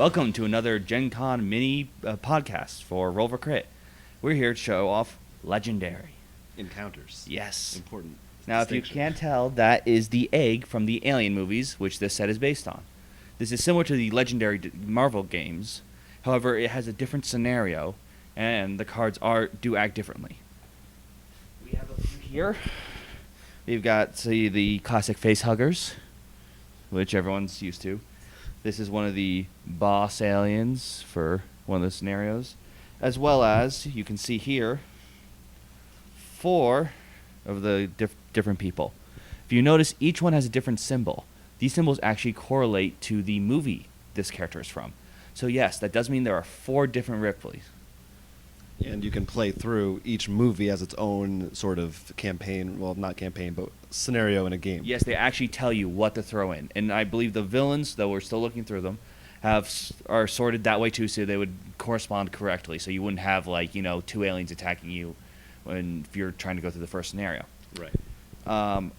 Welcome to another Gen Con mini podcast for Roll for Crit. We're here to show off Legendary. Encounters. Yes. Important. Now, if you can't tell, that is the egg from the Alien movies, which this set is based on. This is similar to the Legendary Marvel games. However, it has a different scenario, and the cards do act differently. We have a few here. We've got, the classic Facehuggers, which everyone's used to. This is one of the boss aliens for one of the scenarios. As well as, you can see here, 4 of the different people. If you notice, each one has a different symbol. These symbols actually correlate to the movie this character is from. So yes, that does mean there are 4 different Ripleys. And you can play through each movie as its own sort of campaign, well, not campaign, but scenario in a game. Yes, they actually tell you what to throw in. And I believe the villains, though we're still looking through them, are sorted that way too, so they would correspond correctly. So you wouldn't have, 2 aliens attacking you if you're trying to go through the first scenario. Right.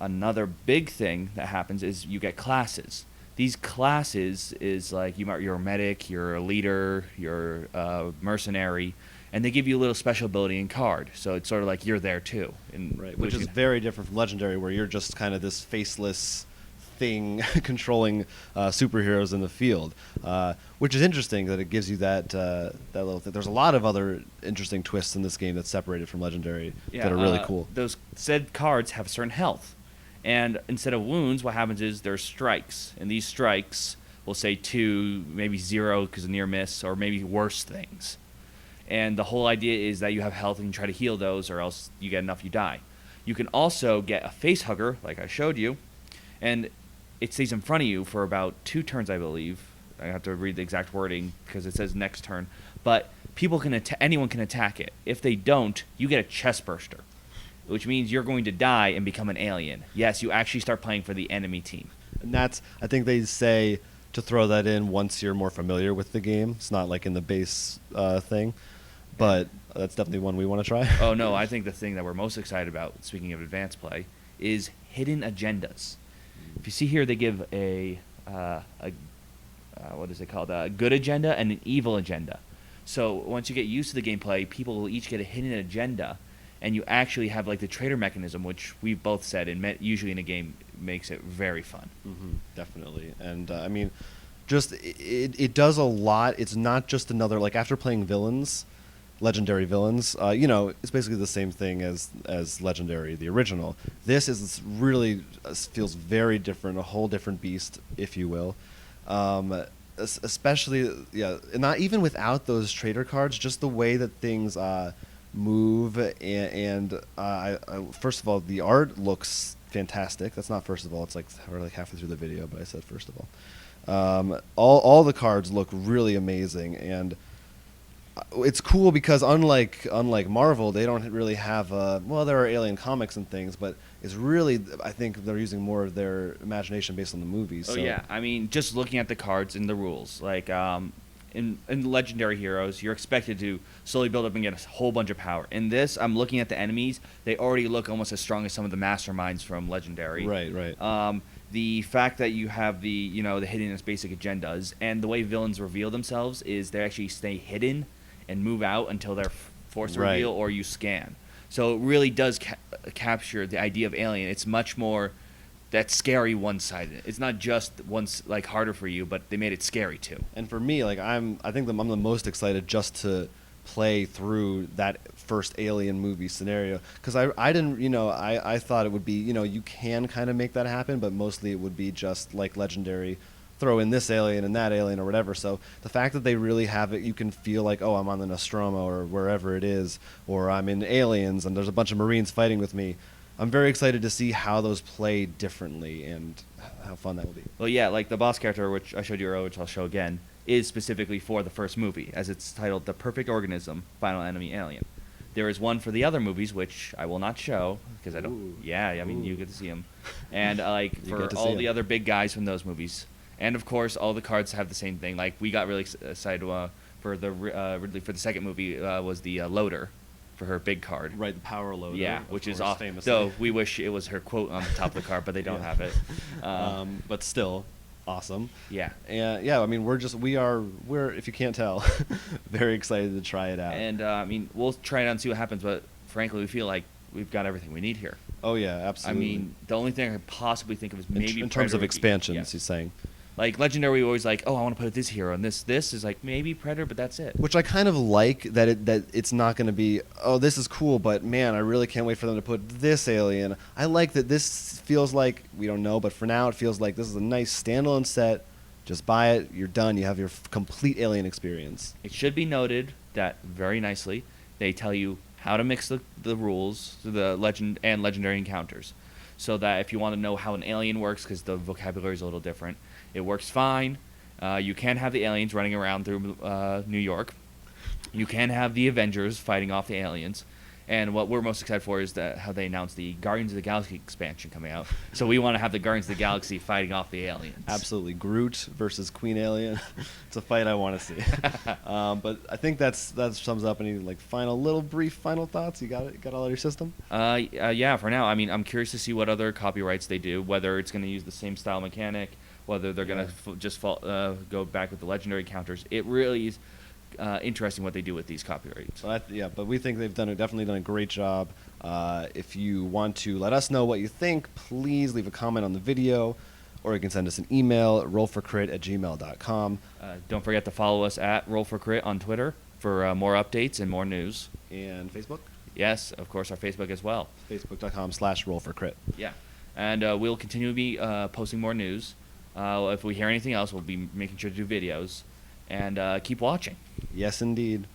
Another big thing that happens is you get classes. These classes is like you're a medic, you're a leader, you're a mercenary, and they give you a little special ability in card. So it's sort of like you're there too. Right, which is very different from Legendary, where you're just kind of this faceless thing controlling superheroes in the field, which is interesting that it gives you that little thing. There's a lot of other interesting twists in this game that's separated from Legendary that are really cool. Those said cards have certain health. And instead of wounds, what happens is there's strikes. And these strikes will say 2, maybe 0 because of near miss, or maybe worse things. And the whole idea is that you have health and you try to heal those, or else you get enough, you die. You can also get a Facehugger, like I showed you, and it stays in front of you for about 2 turns, I believe. I have to read the exact wording because it says next turn. But anyone can attack it. If they don't, you get a chest burster, which means you're going to die and become an alien. Yes, you actually start playing for the enemy team. And I think they say to throw that in once you're more familiar with the game. It's not like in the base thing, but that's definitely one we want to try. Oh, no, I think the thing that we're most excited about, speaking of advanced play, is hidden agendas. If you see here, they give what is it called? A good agenda and an evil agenda. So once you get used to the gameplay, people will each get a hidden agenda, and you actually have the traitor mechanism, which we've both said, and usually in a game makes it very fun. Mm-hmm, definitely. And I mean, just it does a lot. It's not just another, after playing villains, Legendary villains, it's basically the same thing as Legendary, the original. This is really feels very different, a whole different beast, if you will. Especially, not even without those traitor cards, just the way that things move, and first of all, the art looks fantastic. That's not first of all. It's we're halfway through the video, but I said first of all. All the cards look really amazing, and it's cool because unlike Marvel, they don't really have there are Alien comics and things, but it's really, I think they're using more of their imagination based on the movies. Oh, yeah. I mean, just looking at the cards and the rules, in Legendary Heroes, you're expected to slowly build up and get a whole bunch of power. In this, I'm looking at the enemies. They already look almost as strong as some of the masterminds from Legendary. Right. The fact that you have the hiddenness basic agendas, and the way villains reveal themselves is they actually stay hidden and move out until they're forced to reveal, or you scan. So it really does capture the idea of Alien. It's much more that scary one-sided. It's not just harder for you, but they made it scary too. And for me, I think I'm the most excited just to play through that first Alien movie scenario, because I didn't, I thought it would be, you can kind of make that happen, but mostly it would be just like Legendary, throw in this alien and that alien or whatever. So the fact that they really have it, you can feel I'm on the Nostromo or wherever it is, or I'm in Aliens and there's a bunch of Marines fighting with me. I'm very excited to see how those play differently and how fun that will be. Well, yeah, the boss character, which I showed you earlier, which I'll show again, is specifically for the first movie, as it's titled The Perfect Organism, Final Enemy Alien. There is one for the other movies, which I will not show, because I don't... Ooh. Yeah, I mean, you get to see them. And, for all the other big guys from those movies. And, of course, all the cards have the same thing. We got really excited for the Ridley, for the second movie, was the Loader, for her big card. Right, the power loader. Yeah, which is awesome. Famously. So we wish it was her quote on the top of the card, but they don't have it. But still, awesome. Yeah. And yeah, I mean, we're if you can't tell, very excited to try it out. And I mean, we'll try it out and see what happens. But frankly, we feel like we've got everything we need here. Oh yeah, I absolutely. mean, the only thing I could possibly think of is In maybe terms Predator of would be- expansions, yes. he's saying. Like Legendary, we always like, oh, I want to put this hero, and this is like maybe Predator, but that's it. Which I kind of like that it's not going to be, oh, this is cool, but man, I really can't wait for them to put this alien. I like that this feels like, we don't know, but for now it feels like this is a nice standalone set. Just buy it, you're done, you have your complete alien experience. It should be noted that very nicely, they tell you how to mix the rules, the legend and legendary encounters, so that if you want to know how an alien works, because the vocabulary is a little different, it works fine. You can have the aliens running around through New York. You can have the Avengers fighting off the aliens. And what we're most excited for is that how they announced the Guardians of the Galaxy expansion coming out. So we want to have the Guardians of the Galaxy fighting off the aliens. Absolutely. Groot versus Queen Alien. It's a fight I want to see. But I think that sums up any like brief final thoughts. You got it? Got all out of your system? Yeah, for now. I mean, I'm curious to see what other copyrights they do, whether it's going to use the same style mechanic, whether they're going to just go back with the legendary counters. It really is interesting what they do with these copyrights. But we think they've definitely done a great job. If you want to let us know what you think, please leave a comment on the video, or you can send us an email at rollforcrit@gmail.com. Don't forget to follow us at Roll4Crit on Twitter for more updates and more news. And Facebook? Yes, of course, our Facebook as well. Facebook.com/rollforcrit. Yeah. And we'll continue to be posting more news. If we hear anything else, we'll be making sure to do videos. And keep watching. Yes, indeed.